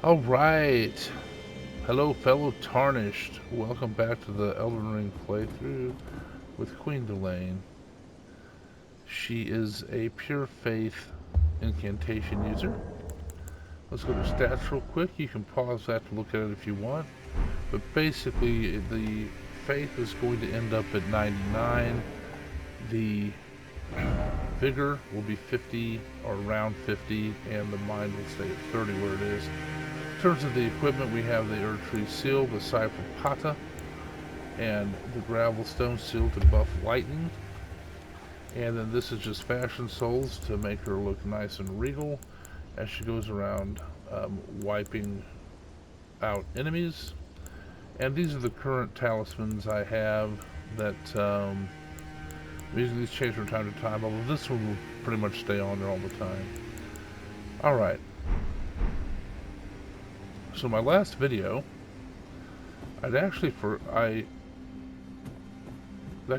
Alright. Hello, fellow Tarnished. Welcome back to the Elden Ring playthrough with Queen Delane. She is a pure faith incantation user. Let's go to stats real quick. You can pause that to look at it if you want. But basically, the faith is going to end up at 99. The vigor will be 50 or around 50, and the mind will stay at 30 where it is. In terms of the equipment, we have the Earth Tree Seal, the Cypher Pata, and the Gravel Stone Seal to buff lightning. And then this is just Fashion Souls to make her look nice and regal as she goes around wiping out enemies. And these are the current talismans I have that usually these change from time to time, although this one will pretty much stay on there all the time. Alright. So my last video, that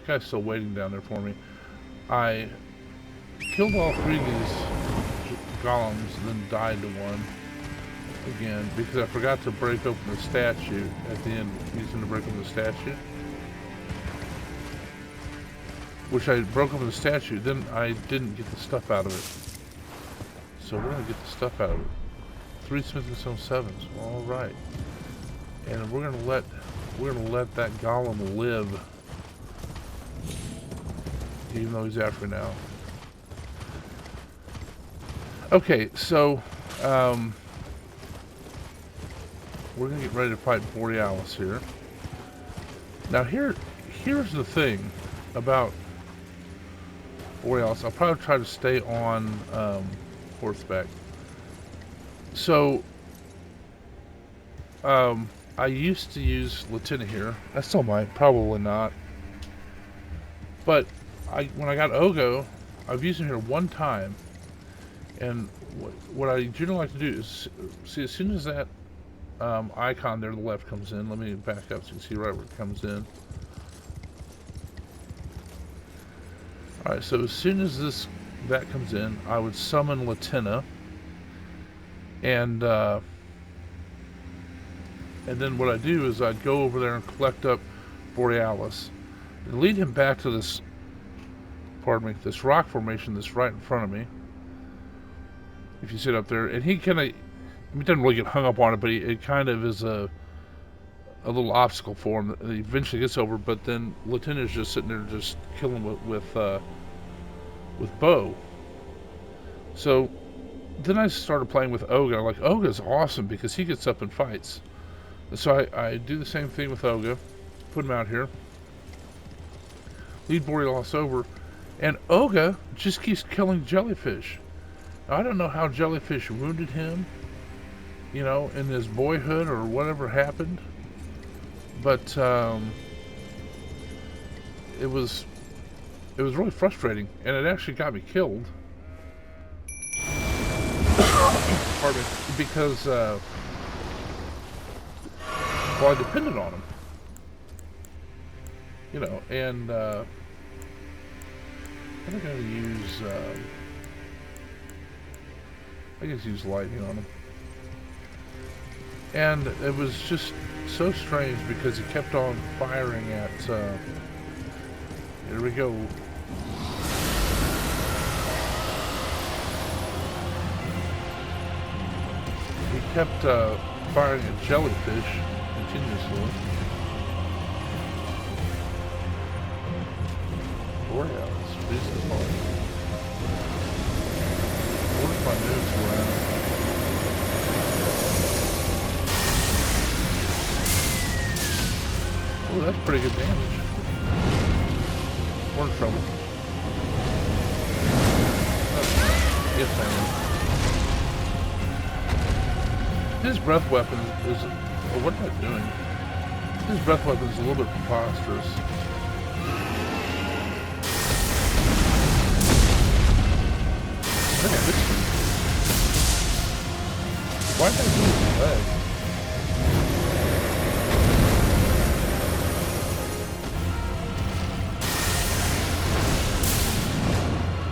guy's still waiting down there for me. I killed all three of these golems, then died to one again because I forgot to break open the statue at the end, using to break open the statue. Which I broke open the statue, then I didn't get the stuff out of it. So we're gonna get the stuff out of it. 3 smithing stone 7s. All right, and we're gonna let that golem live, even though he's after me now. Okay, so we're gonna get ready to fight Borealis here. Now here's the thing about Borealis. I'll probably try to stay on horseback. So, I used to use Latina here. I still might, probably not. But when I got Ogo, I've used him here one time. And what I generally like to do is, see, as soon as that icon there to the left comes in, let me back up so you can see right where it comes in. Alright, so as soon as that comes in, I would summon Latina. And then what I do is I'd go over there and collect up Borealis and lead him back to this, this rock formation that's right in front of me. If you sit up there, and he doesn't really get hung up on it, but it kind of is a little obstacle for him that he eventually gets over. But then Lieutenant's just sitting there, just killing with bow. So then I started playing with Oga. Like, Oga's awesome because he gets up and fights. So I do the same thing with Oga. Put him out here. Lead Borealis over. And Oga just keeps killing jellyfish. Now, I don't know how jellyfish wounded him, you know, in his boyhood or whatever happened. But it was really frustrating. And it actually got me killed. Pardon me, because well, I depended on him, you know, and I think I'm gonna use use lightning on him, and it was just so strange because he kept on firing at. Here we go. He kept firing at jellyfish continuously. Borealis, freeze the ball. What if I move around? Oh, that's pretty good damage. We're in trouble. Yes, I am. His breath weapon is... Oh, what am I doing? His breath weapon is a little bit preposterous. I think I missed him. Why did I do his leg?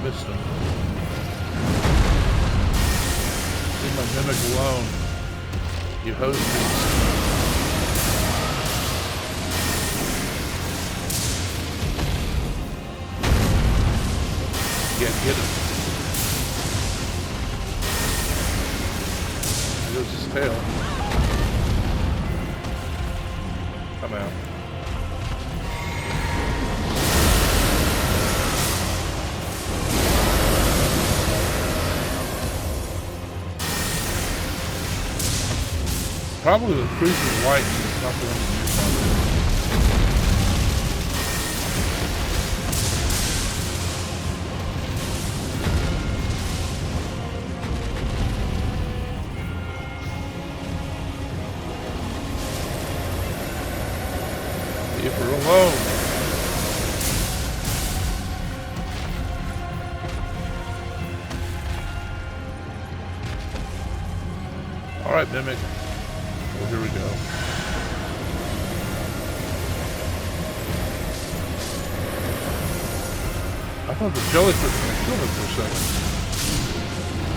Missed him. Leave my mimic alone. You host beast. Yeah, get him. There goes his tail. Come out. Probably the freezing light is not the one to use on it. Leave her alone. Alright, Mimic. Well, here we go. I thought the jellyfish was going to kill me for a second.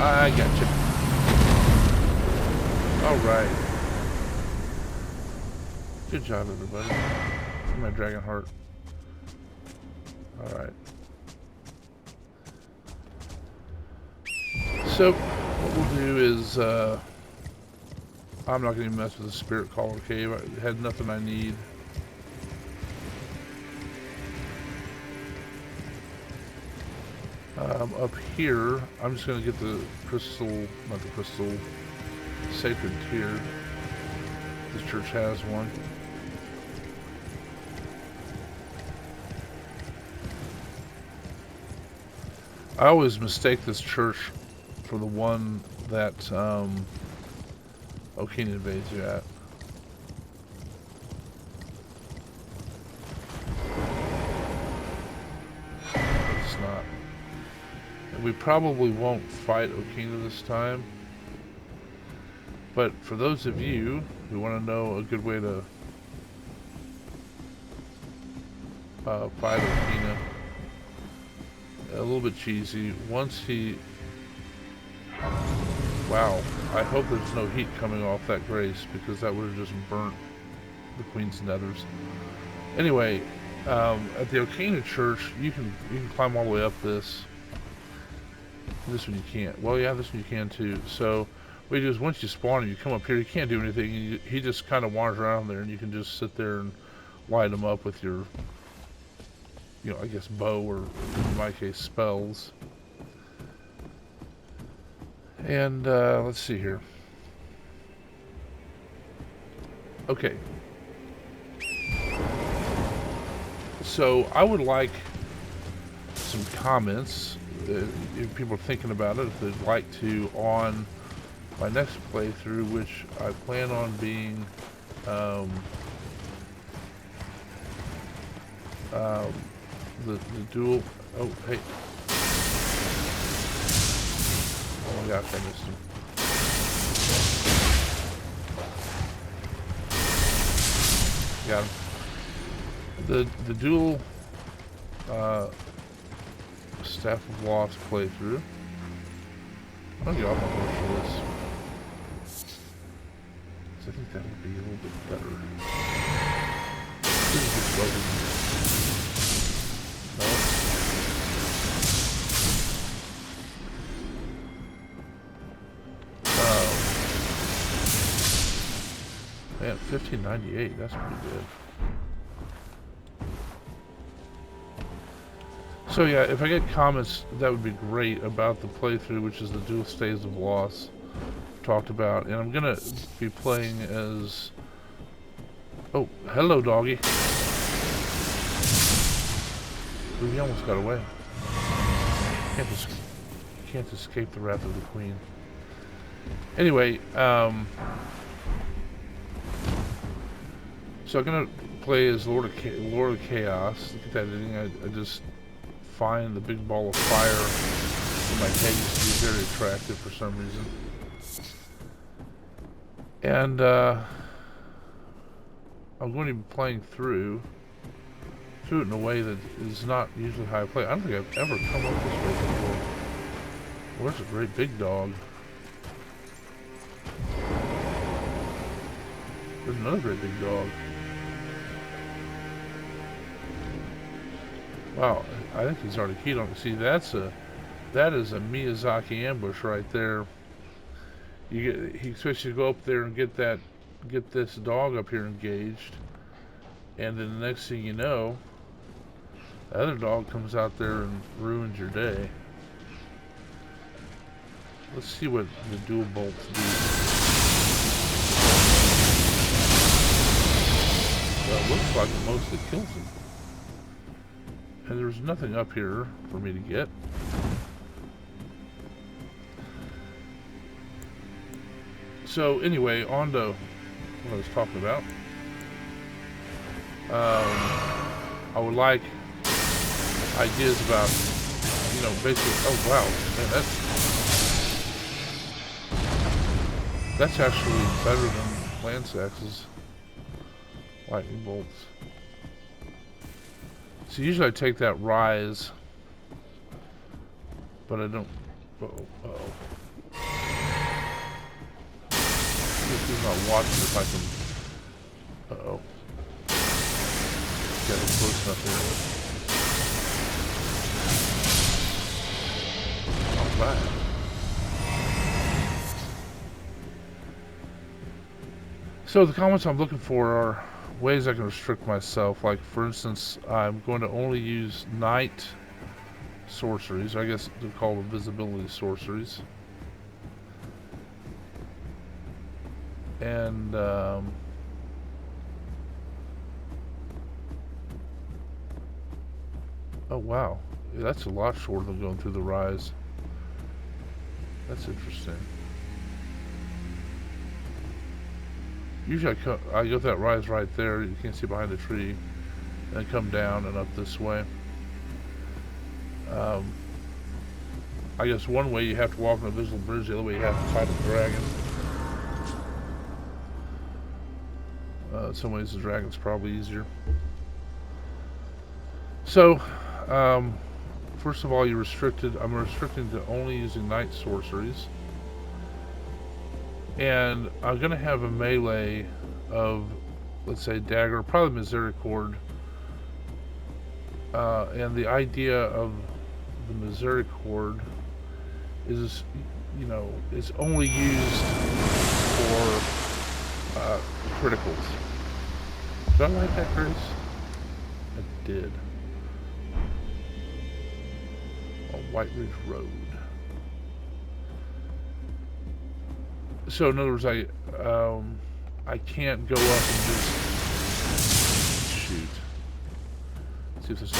I got you. Alright. Good job, everybody. My dragon heart. Alright. So, what we'll do is, I'm not going to mess with the Spirit Caller Cave. I had nothing I need. Up here, I'm just going to get the crystal, not the crystal, sacred tear. This church has one. I always mistake this church for the one that Okina invades you at. But it's not. And we probably won't fight Okina this time. But for those of you who want to know a good way to fight Okina, a little bit cheesy. Once he... Wow, I hope there's no heat coming off that grace, because that would have just burnt the Queen's nethers. Anyway, at the Okina Church, you can climb all the way up this. This one you can't. Well, yeah, this one you can too. So what you do is once you spawn him, you come up here. You can't do anything. He just kind of wanders around there, and you can just sit there and light him up with your, you know, I guess bow, or in my case, spells. And let's see here. Okay. So I would like some comments if people are thinking about it, if they'd like to, on my next playthrough, which I plan on being the dual. Oh, hey. Oh my gosh, I missed him. Got him. The dual Staff of Loss playthrough. I'm gonna get off my horse for this. I think that would be a little bit better. This is just broken. Man, 1598, that's pretty good. So yeah, if I get comments, that would be great, about the playthrough, which is the dual Staves of Loss talked about. And I'm gonna be playing as... Oh, hello, doggy. Ooh, he almost got away. Can't escape the wrath of the Queen. Anyway, so I'm gonna play as Lord of Chaos. Look at that ending. I just find the big ball of fire in my head used to be very attractive for some reason. And I'm going to be playing through it in a way that is not usually how I play. I don't think I've ever come up this way before. Where's a great big dog? There's another great big dog. Wow, I think he's already keyed on it. See, that is a Miyazaki ambush right there. He expects you to go up there and get this dog up here engaged, and then the next thing you know, the other dog comes out there and ruins your day. Let's see what the dual bolts do. Well, it looks like it mostly kills him. And there's nothing up here for me to get. So anyway, on to what I was talking about. I would like ideas about, basically. Oh wow, man, that's actually better than Lansax's lightning bolts. So usually I take that rise, but I don't. Uh-oh. He's not watching if I can. Uh-oh. Got it close enough here. Alright. So the comments I'm looking for are ways I can restrict myself. Like, for instance, I'm going to only use night sorceries. I guess they're called invisibility sorceries. And oh wow, that's a lot shorter than going through the rise. That's interesting. Usually I go that rise right there. You can't see behind the tree, and then come down and up this way. I guess one way you have to walk on a invisible bridge, the other way you have to fight a dragon. In some ways the dragon's probably easier. So, first of all, I'm restricted to only using night sorceries. And I'm going to have a melee of, let's say, dagger, probably misericord. And the idea of the misericord is, it's only used for criticals. Did I like that, Grace? I did. On White Ridge Road. So in other words, I can't go up and just shoot. Let's see if this.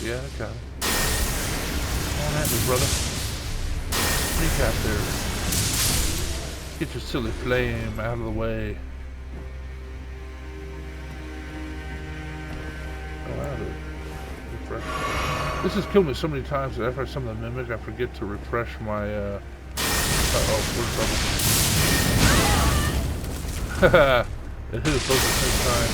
Yeah, I got it. Come on at me, brother. Sneak out there. Get your silly flame out of the way. Oh, out of it. Refresh. This has killed me so many times that after I summon the mimic, I forget to refresh my. Uh-oh, we're in trouble. It hit us both at the same time.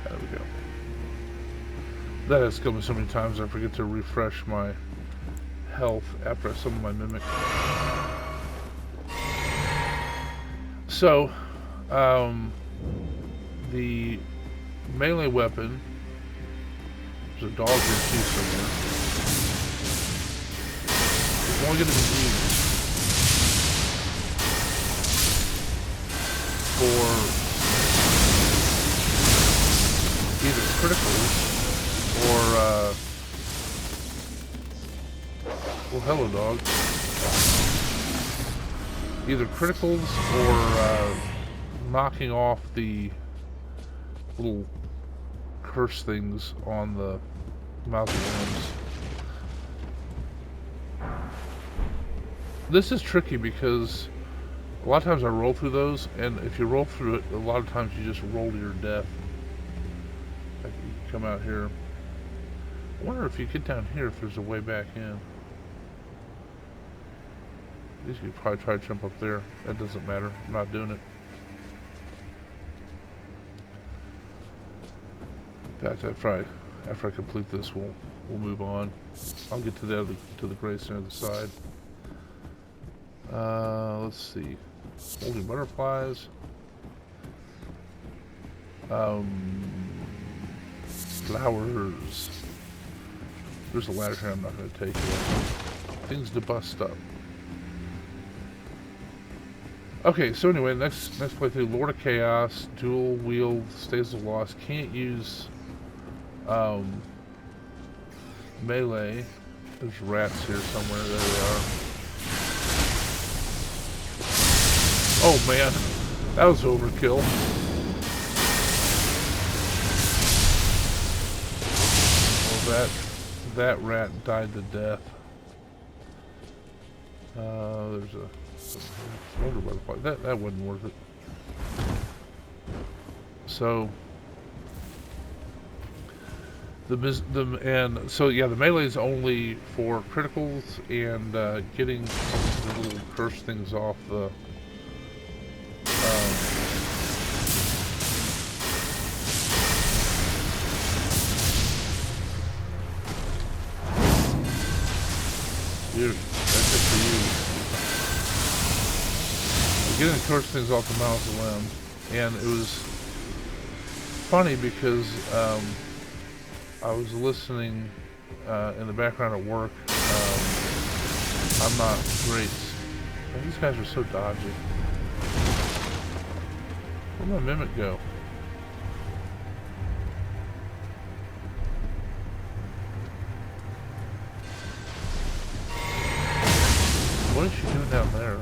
There we go. That has killed me so many times I forget to refresh my health after I summon my mimic. So, the melee weapon, there's a dog here too somewhere, is only going to be used for either criticals or well, hello dog. Either criticals or knocking off the little curse things on the mausoleums. This is tricky because a lot of times I roll through those, and if you roll through it, a lot of times you just roll to your death. Like you come out here. I wonder if you get down here if there's a way back in. At least you could probably try to jump up there. That doesn't matter. I'm not doing it. fact, after I complete this, we'll move on. I'll get to the gray center of the side. Let's see. Holding butterflies. Flowers. There's a ladder here I'm not going to take yet. Things to bust up. Okay, so anyway, next playthrough, Lord of Chaos, dual wield, Stays of Lost. Can't use melee. There's rats here somewhere. There they are. Oh man, that was overkill. Well, that rat died to death. There's a wonder butterfly. That wasn't worth it. So the melee is only for criticals and getting the little curse things off the. Dude, that's it for you. Getting the curse things off the mausoleum, and it was funny because I was listening in the background at work. I'm not great. Man, these guys are so dodgy. Where'd my mimic go? What is she doing down there?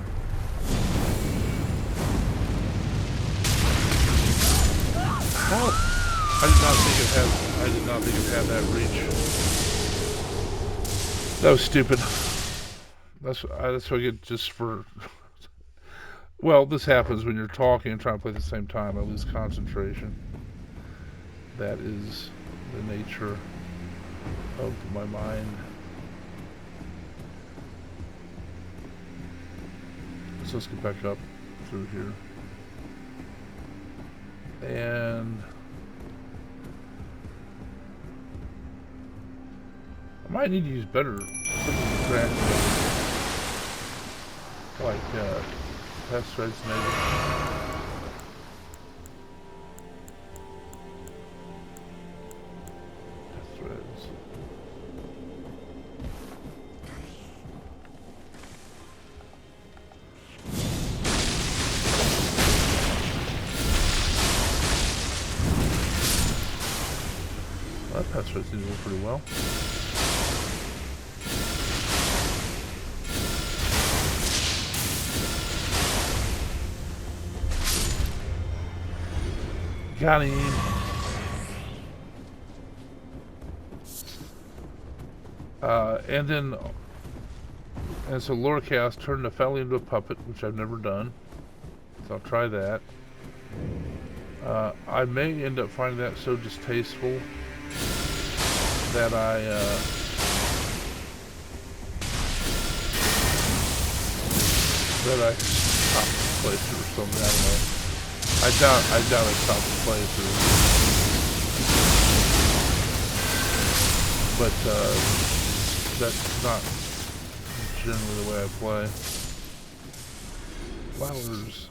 How? I did not think it had that reach. That was stupid. That's what I get just for. Well, this happens when you're talking and trying to play at the same time. I lose concentration. That is the nature of my mind. So let's get back up through here. And I might need to use better like test threads maybe. Test threads. Well, that test thread seems to work pretty well. Got him. And so Lord of Chaos turned Nepheli into a puppet, which I've never done. So I'll try that. I may end up finding that so distasteful that I stop the playthrough or something. I don't know. I doubt I stopped the playthrough. But that's not generally the way I play. Flowers.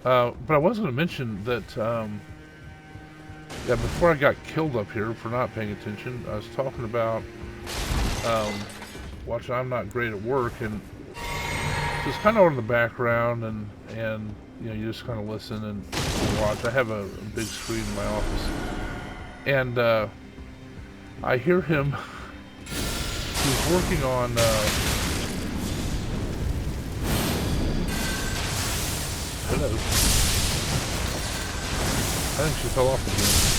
But I was going to mention that, before I got killed up here for not paying attention, I was talking about watching I'm Not Great at Work, and just kind of on the background, and you know, you just kind of listen and watch. I have a big screen in my office, and I hear him. He's working on. Hello. I think she fell off again.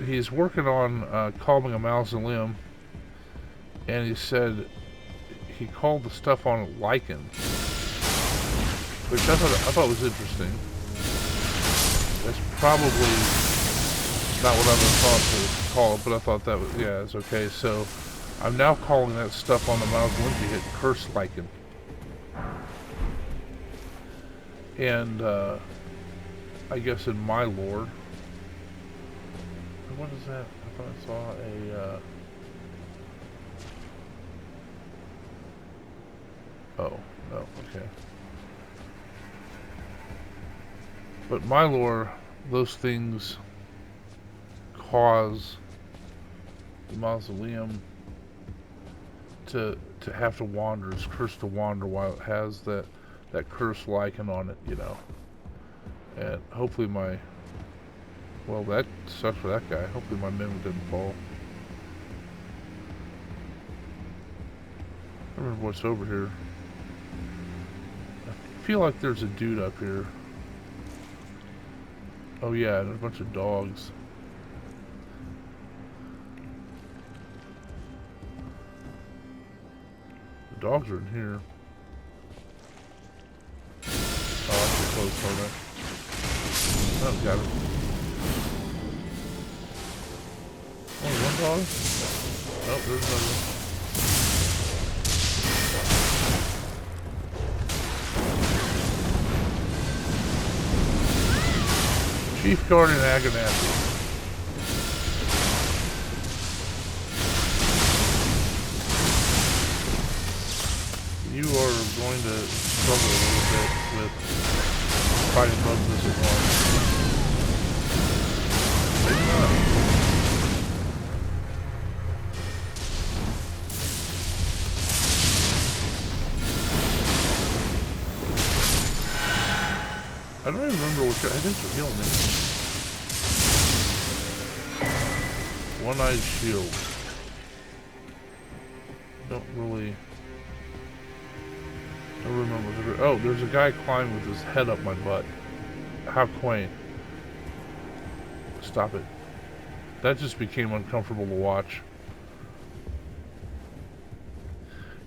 He's working on calming a mausoleum, and he said he called the stuff on it lichen, which I thought was interesting. That's probably not what I would have thought to call it, but I thought that was, yeah, it's okay. So I'm now calling that stuff on the mausoleum he hit curse lichen. And I guess in my lore. What is that? I thought I saw a, oh, no, okay. But my lore, those things cause the mausoleum to have to wander. It's cursed to wander while it has that cursed lichen on it, you know. And hopefully my, well, that sucks for that guy. Hopefully my mimic didn't fall. I remember what's over here. I feel like there's a dude up here. Oh yeah, and a bunch of dogs. The dogs are in here. Oh, I can close on that. Oh, got him. Only one dog? Oh, there's another one. Chief Guardian Agonati. You are going to struggle a little bit with fighting both of this at once. Maybe not. I don't even remember what I think you're healing me. One-eyed shield. Don't remember. Oh, there's a guy climbing with his head up my butt. How quaint. Stop it. That just became uncomfortable to watch.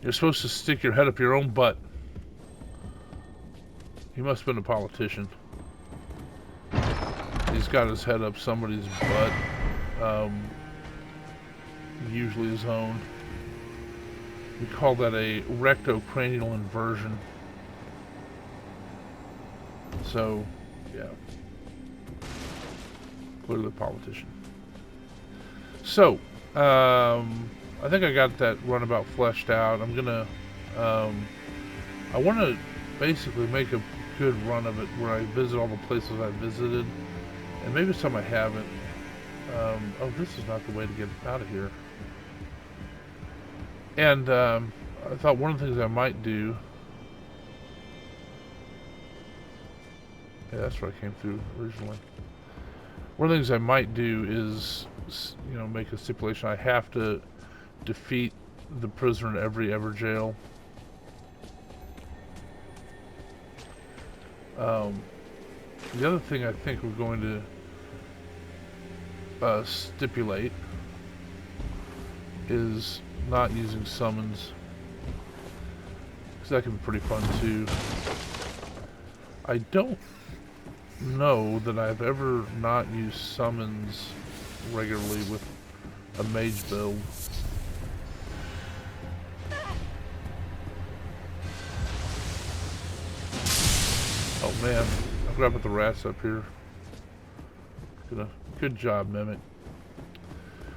You're supposed to stick your head up your own butt. He must have been a politician. He's got his head up somebody's butt. Usually his own. We call that a rectocranial inversion. So, yeah. Clearly a politician. So, I think I got that runabout fleshed out. I'm gonna, I want to basically make a good run of it where I visit all the places I've visited. And maybe some I haven't. Oh, this is not the way to get out of here. And I thought one of the things I might do... Yeah, that's where I came through originally. One of the things I might do is, you know, make a stipulation. I have to defeat the prisoner in every Everjail. The other thing I think we're going to stipulate is not using summons, because that can be pretty fun too. I don't know that I've ever not used summons regularly with a mage build. Oh man, I forgot about the rats up here. Good job, Mimic.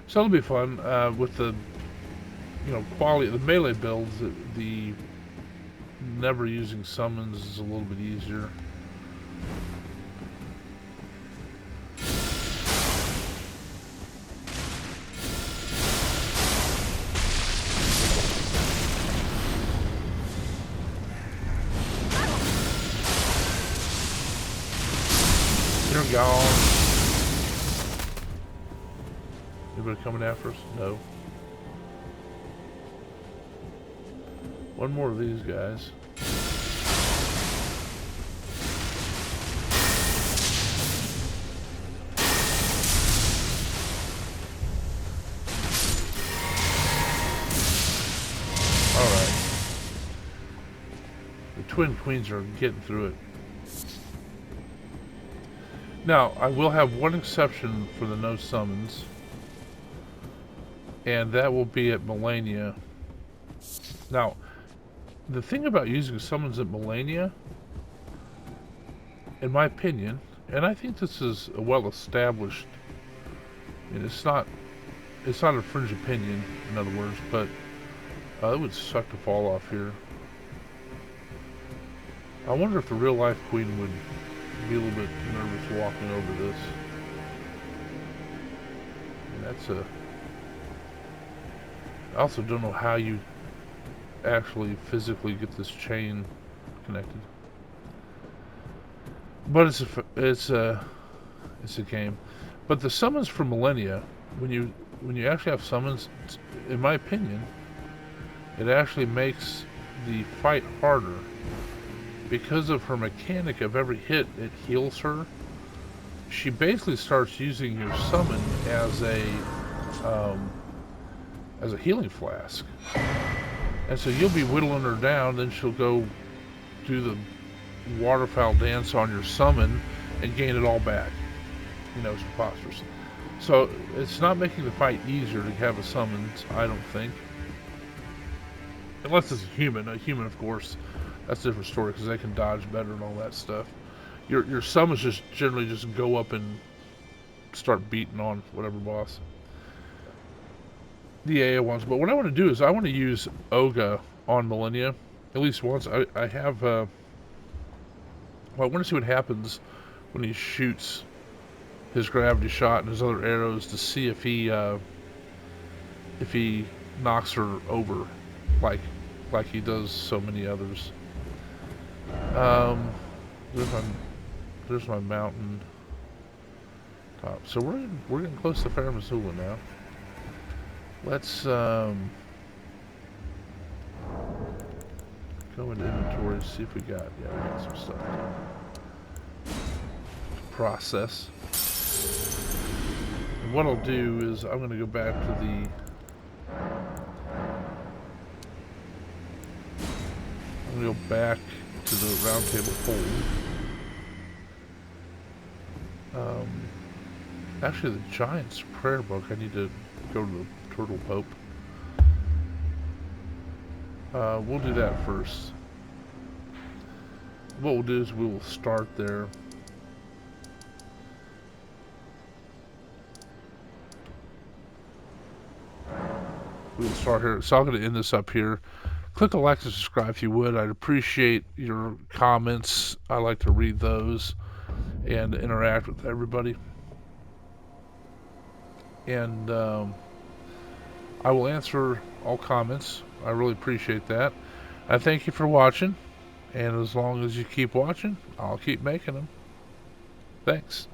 So it'll be fun with the, you know, quality of the melee builds. The never using summons is a little bit easier. You're gone. Anybody coming after us? No. One more of these guys. Alright. The Twin Queens are getting through it. Now, I will have one exception for the no summons. And that will be at Melania. Now, the thing about using summons at Melania, in my opinion, And I think this is a well-established, and it's not a fringe opinion, in other words, but it would suck to fall off here. I wonder if the real-life queen would be a little bit nervous walking over this. And that's a... I also don't know how you actually physically get this chain connected. But it's a game. But the summons for Millennia, when you actually have summons, in my opinion, it actually makes the fight harder because of her mechanic of every hit it heals her. She basically starts using your summon as a healing flask, and so you'll be whittling her down. Then she'll go do the waterfowl dance on your summon and gain it all back. You know, it's preposterous. So it's not making the fight easier to have a summon, I don't think. Unless it's a human. A human, of course, that's a different story because they can dodge better and all that stuff. Your summons just generally just go up and start beating on whatever boss. The AA ones. But what I want to do is I want to use Oga on Millennia. At least once. I have... well, I want to see what happens when he shoots his gravity shot and his other arrows to see if he knocks her over like he does so many others. There's my mountain top. So we're getting close to Fair Missoula now. Let's go into inventory, see if we got some stuff to process. And what I'll do is I'm going to go back to the round table hold. Actually, the Giant's Prayer Book, I need to go to the Turtle Pope. We'll do that first. What we'll do is we will start there. We'll start here. So I'm going to end this up here. Click the like and subscribe if you would. I'd appreciate your comments. I like to read those and interact with everybody. And I will answer all comments. I really appreciate that. I thank you for watching. And as long as you keep watching, I'll keep making them. Thanks.